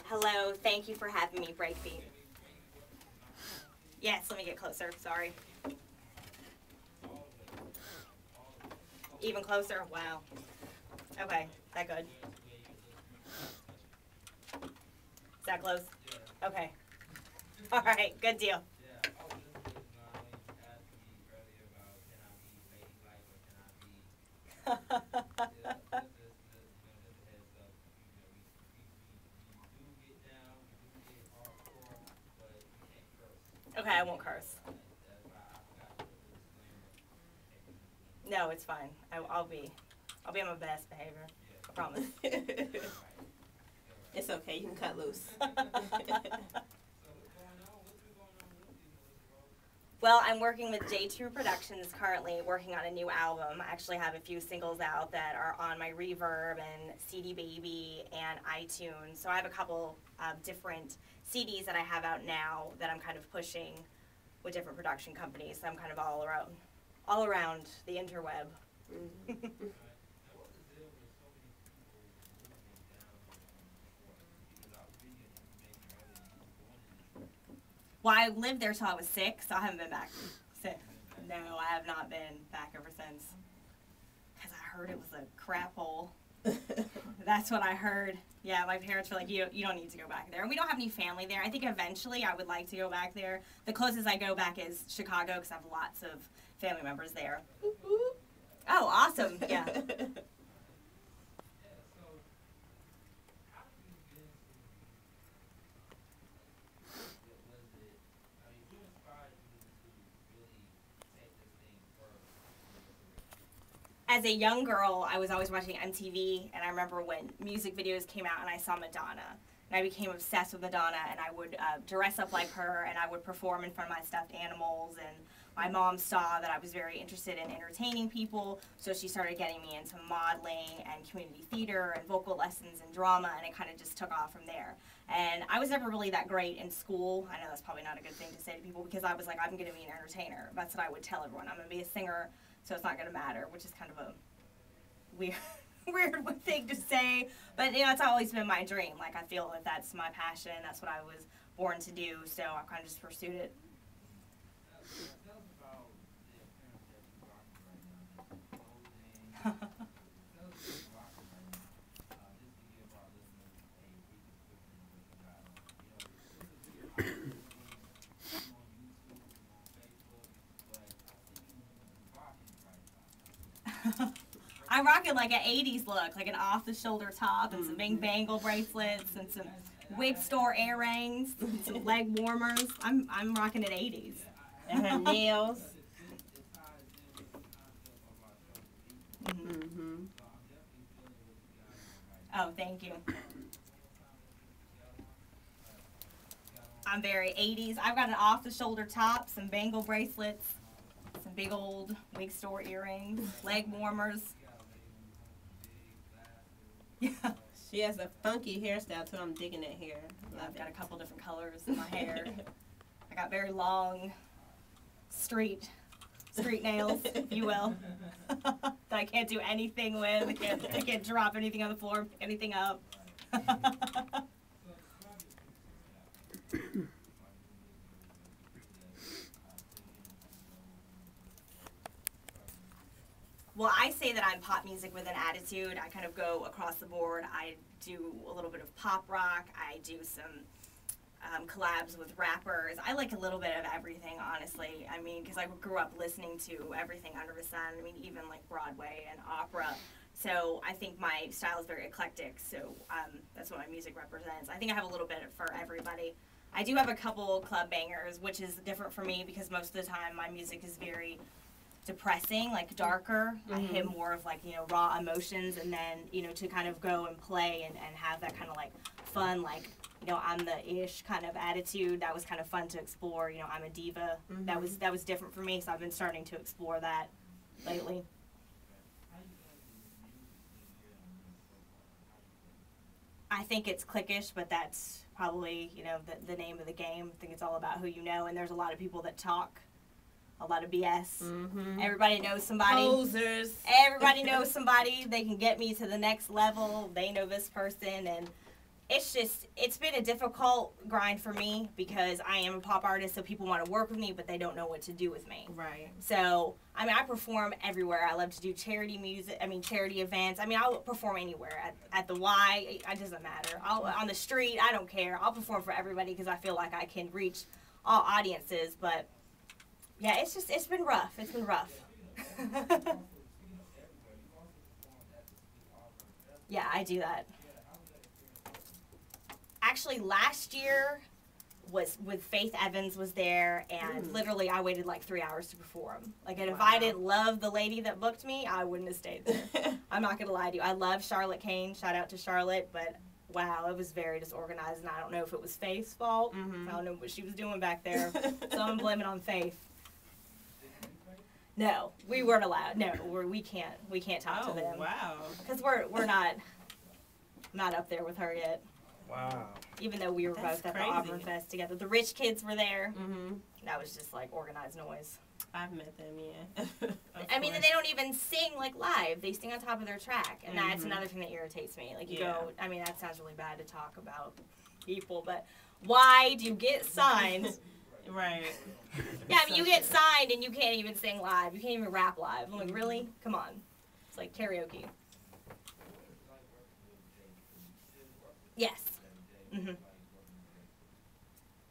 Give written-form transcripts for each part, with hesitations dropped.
Hello, thank you for having me, Breakbeat. Yes, let me get closer, sorry. Even closer? Wow. Okay, that good? Is that close? Okay. All right, good deal. Okay, I won't curse. No, it's fine. I'll be on my best behavior. I promise. It's okay. You can cut loose. Well, I'm working with J2 Productions currently, working on a new album. I actually have a few singles out that are on my Reverb and CD Baby and iTunes. So I have a couple different CDs that I have out now that I'm kind of pushing with different production companies. So I'm kind of all around the interweb. Well, I lived there till I was 6, so I haven't been back since. No, I have not been back ever since. Because I heard it was a crap hole. That's what I heard. Yeah, my parents were like, you don't need to go back there. And we don't have any family there. I think eventually I would like to go back there. The closest I go back is Chicago because I have lots of family members there. Oh, awesome. Yeah. As a young girl, I was always watching MTV, and I remember when music videos came out and I saw Madonna. And I became obsessed with Madonna, and I would dress up like her, and I would perform in front of my stuffed animals. And my mom saw that I was very interested in entertaining people, so she started getting me into modeling and community theater and vocal lessons and drama, and it kind of just took off from there. And I was never really that great in school. I know that's probably not a good thing to say to people because I was like, I'm going to be an entertainer. That's what I would tell everyone. I'm going to be a singer, so it's not going to matter, which is kind of a weird thing to say. But, you know, it's always been my dream. Like, I feel like that's my passion. That's what I was born to do, so I kind of just pursued it. I'm rocking like an 80s look, like an off-the-shoulder top and some big bangle bracelets and some wig store earrings, and some leg warmers. I'm rocking it 80s. And her nails. Oh, thank you. I'm very 80s. I've got an off-the-shoulder top, some bangle bracelets, some big old wig store earrings, leg warmers. Yeah. She has a funky hairstyle too. I'm digging it here. I've got a couple different colors in my hair. I got very long street nails, if you will, that I can't do anything with. I can't drop anything on the floor, pick anything up. Well, I say that I'm pop music with an attitude. I kind of go across the board. I do a little bit of pop rock. I do some collabs with rappers. I like a little bit of everything, honestly. I mean, because I grew up listening to everything under the sun. I mean, even like Broadway and opera. So I think my style is very eclectic. So that's what my music represents. I think I have a little bit for everybody. I do have a couple club bangers, which is different for me because most of the time my music is very depressing, like darker. I hit more of like, you know, raw emotions, and then, you know, to kind of go and play and have that kind of like fun, like, you know, I'm the ish kind of attitude. That was kind of fun to explore. You know, I'm a diva. That was different for me, so I've been starting to explore that lately. I think it's cliquish, but that's probably, you know, the name of the game. I think it's all about who you know, and there's a lot of people that talk a lot of BS. Everybody knows somebody. Posers. Everybody knows somebody. They can get me to the next level. They know this person, and it's been a difficult grind for me because I am a pop artist, so people want to work with me, but they don't know what to do with me. Right. So, I mean, I perform everywhere. I love to do charity music, charity events. I mean, I'll perform anywhere. At the Y, it doesn't matter. On the street, I don't care. I'll perform for everybody because I feel like I can reach all audiences. But, yeah, it's been rough. It's been rough. Yeah, I do that. Actually, last year was with Faith Evans was there, and literally I waited like 3 hours to perform. Like, and if I didn't love the lady that booked me, I wouldn't have stayed there. I'm not gonna lie to you. I love Charlotte Kane. Shout out to Charlotte, but wow, it was very disorganized, and I don't know if it was Faith's fault. I don't know what she was doing back there, so I'm blaming it on Faith. No, we weren't allowed. No, we can't talk to them. Wow. Because we're not up there with her yet. Wow. Even though we were both at the Auburn Fest together. The rich kids were there. That was just like organized noise. I've met them, yeah. I mean, they don't even sing like live. They sing on top of their track. And that's another thing that irritates me. Like, you go, I mean, that sounds really bad to talk about people, but why do you get signed? Right. Yeah, I mean, you get signed and you can't even sing live. You can't even rap live. I'm like, really? Come on. It's like karaoke. Yes.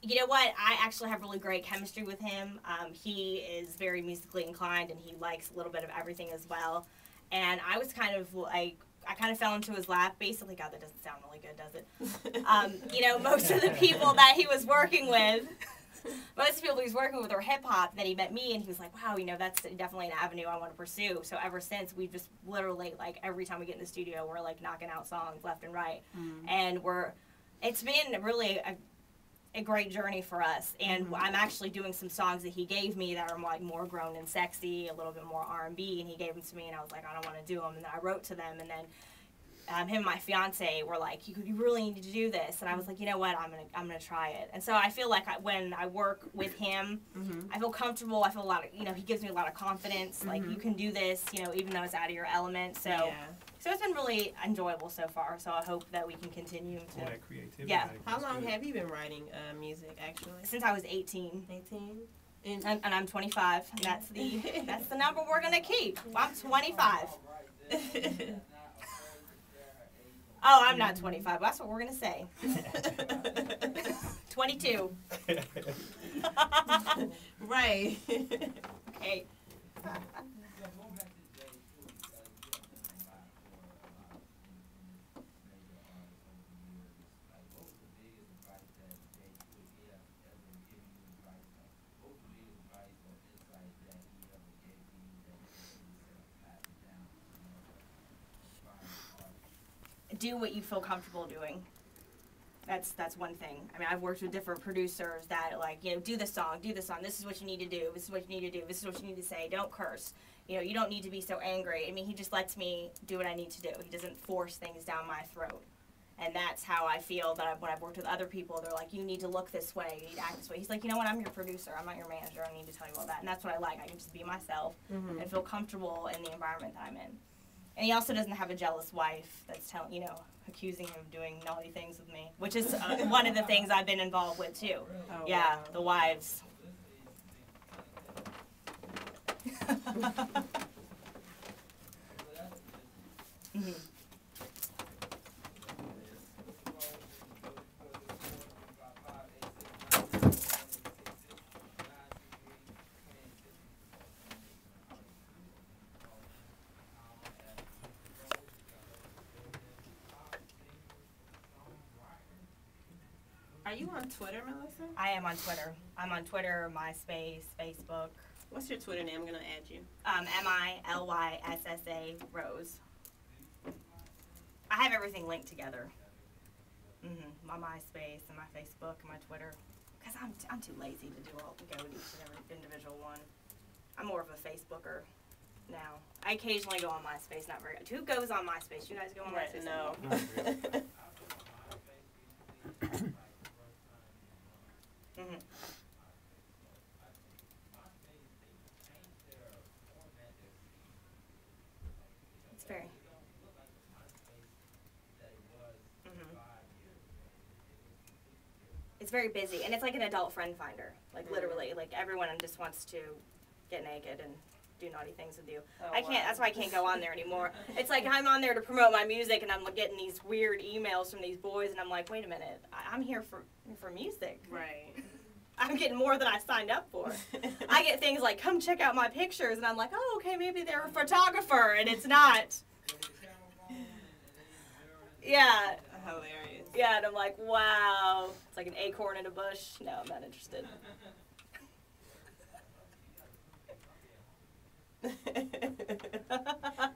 You know what? I actually have really great chemistry with him. He is very musically inclined, and he likes a little bit of everything as well. And I was kind of like, I kind of fell into his lap. Basically, God, that doesn't sound really good, does it? You know, most of the people that he was working with, were hip hop. Then he met me, and he was like, wow, you know, that's definitely an avenue I want to pursue. So ever since, we've just literally, like, every time we get in the studio, we're like knocking out songs left and right. And it's been really a great journey for us. And I'm actually doing some songs that he gave me that are like more grown and sexy, a little bit more R&B, and he gave them to me, and I was like, I don't want to do them. And then I wrote to them, and then him and my fiance were like, you really need to do this. And I was like, you know what, I'm gonna try it. And so I feel like when I work with him, I feel comfortable. I feel a lot of, you know, he gives me a lot of confidence. Like, you can do this, you know, even though it's out of your element. So so it's been really enjoyable so far. So I hope that we can continue to. That creativity. Yeah. How long have you been writing music, actually? Since I was 18. 18? And I'm 25. And that's the number we're gonna keep. I'm 25. Oh, I'm not 25. That's what we're going to say. 22. Right. Okay. Do what you feel comfortable doing. That's one thing. I mean, I've worked with different producers that, like, you know, do this song. This is what you need to do. This is what you need to do. This is what you need to say. Don't curse. You know, you don't need to be so angry. I mean, he just lets me do what I need to do. He doesn't force things down my throat. And that's how I feel that when I've worked with other people, they're like, you need to look this way. You need to act this way. He's like, you know what? I'm your producer. I'm not your manager. I need to tell you all that. And that's what I like. I can just be myself and feel comfortable in the environment that I'm in. And he also doesn't have a jealous wife that's accusing him of doing naughty things with me, which is one of the things I've been involved with too. Oh, yeah, wow. the wives. Are you on Twitter, Milyssa? I am on Twitter. I'm on Twitter, MySpace, Facebook. What's your Twitter name? I'm going to add you. Milyssa Rose. I have everything linked together. My MySpace and my Facebook and my Twitter. Because I'm too lazy to go to each and every individual one. I'm more of a Facebooker now. I occasionally go on MySpace, not very. Who goes on MySpace? You guys go on MySpace? No. It's very. It's very busy, and it's like an adult friend finder. Like literally, like everyone just wants to get naked and do naughty things with you. Oh, I can't. wow. That's why I can't go on there anymore. It's like I'm on there to promote my music, and I'm getting these weird emails from these boys, and I'm like, wait a minute, I'm here for music. Right. I'm getting more than I signed up for. I get things like, come check out my pictures, and I'm like, oh, okay, maybe they're a photographer, and it's not. Yeah. Hilarious. Yeah, and I'm like, wow. It's like an acorn in a bush. No, I'm not interested.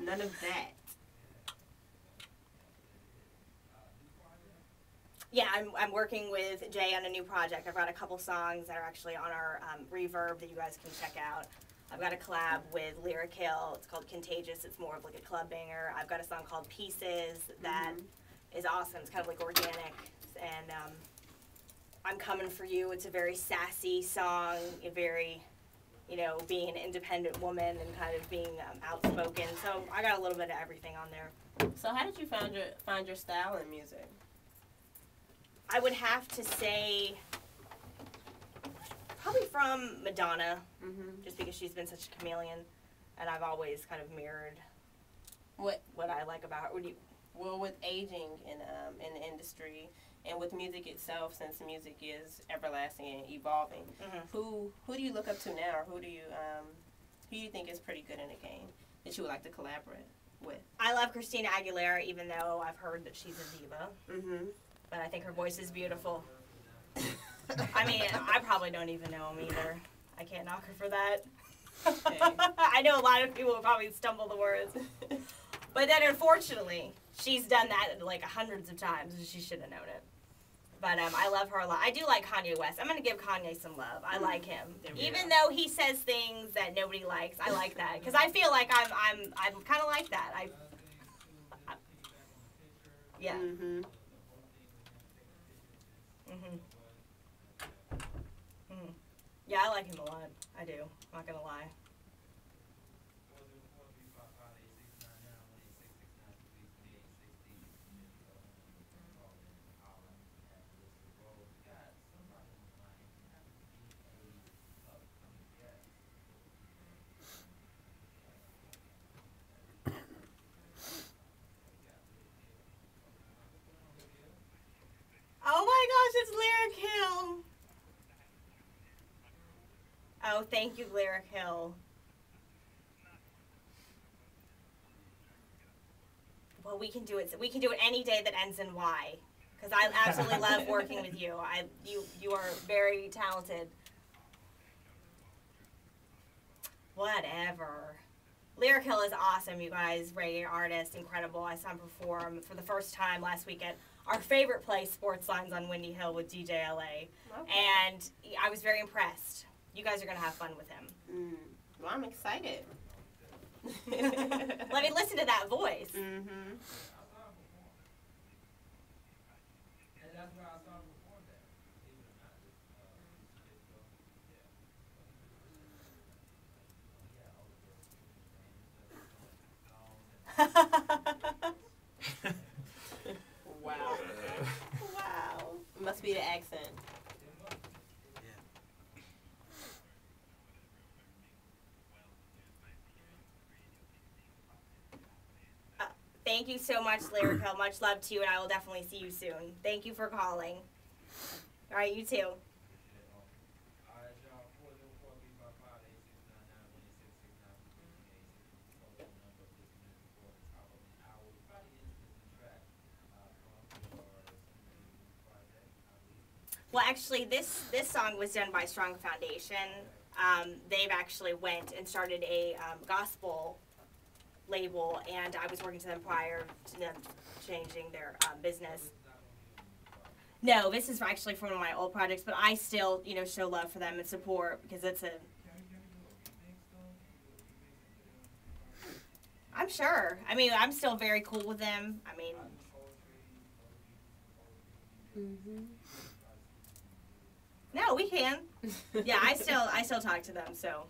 None of that. Yeah, I'm working with Jay on a new project. I've got a couple songs that are actually on our Reverb that you guys can check out. I've got a collab with Lyric Hill. It's called Contagious. It's more of like a club banger. I've got a song called Pieces that is awesome. It's kind of like organic. And I'm Coming For You. It's a very sassy song, a very, you know, being an independent woman and kind of being outspoken. So I got a little bit of everything on there. So how did you find your style in music? I would have to say probably from Madonna, just because she's been such a chameleon, and I've always kind of mirrored what I like about her. Well, with aging in the industry and with music itself, since music is everlasting and evolving, who do you look up to now, or who do you think is pretty good in the game that you would like to collaborate with? I love Christina Aguilera, even though I've heard that she's a diva. But I think her voice is beautiful. I mean, I probably don't even know him either. I can't knock her for that. Okay. I know a lot of people will probably stumble the words. But then, unfortunately, she's done that like hundreds of times, and she should have known it. But I love her a lot. I do like Kanye West. I'm going to give Kanye some love. I like him. Even though he says things that nobody likes, I like that. Because I feel like I'm kind of like that. Yeah. Yeah, I like him a lot. I do. I'm not going to lie. Oh my gosh, it's Lyric Hill. Oh, thank you, Lyric Hill. Well, we can do it. We can do it any day that ends in Y, because I absolutely love working with you. You are very talented. Whatever. Lyric Hill is awesome, you guys. Reggae artist, incredible. I saw him perform for the first time last week at our favorite place, Sports Lines on Windy Hill with DJ LA. Okay. And I was very impressed. You guys are going to have fun with him. Well, I'm excited. Let me listen to that voice. Wow. Wow. Must be the accent. Thank you so much, Lyric Hill. Much love to you, and I will definitely see you soon. Thank you for calling. All right, you too. Well, actually, this song was done by Strong Foundation. They've actually went and started a gospel label, and I was working to them prior to them changing their business. No, this is actually from one of my old projects, but I still, show love for them and support, because it's I'm sure. I mean, I'm still very cool with them. I mean. No, we can. Yeah, I still talk to them, so.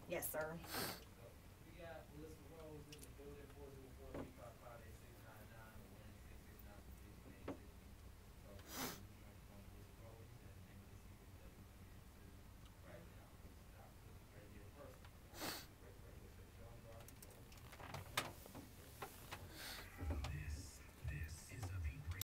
Yes, sir.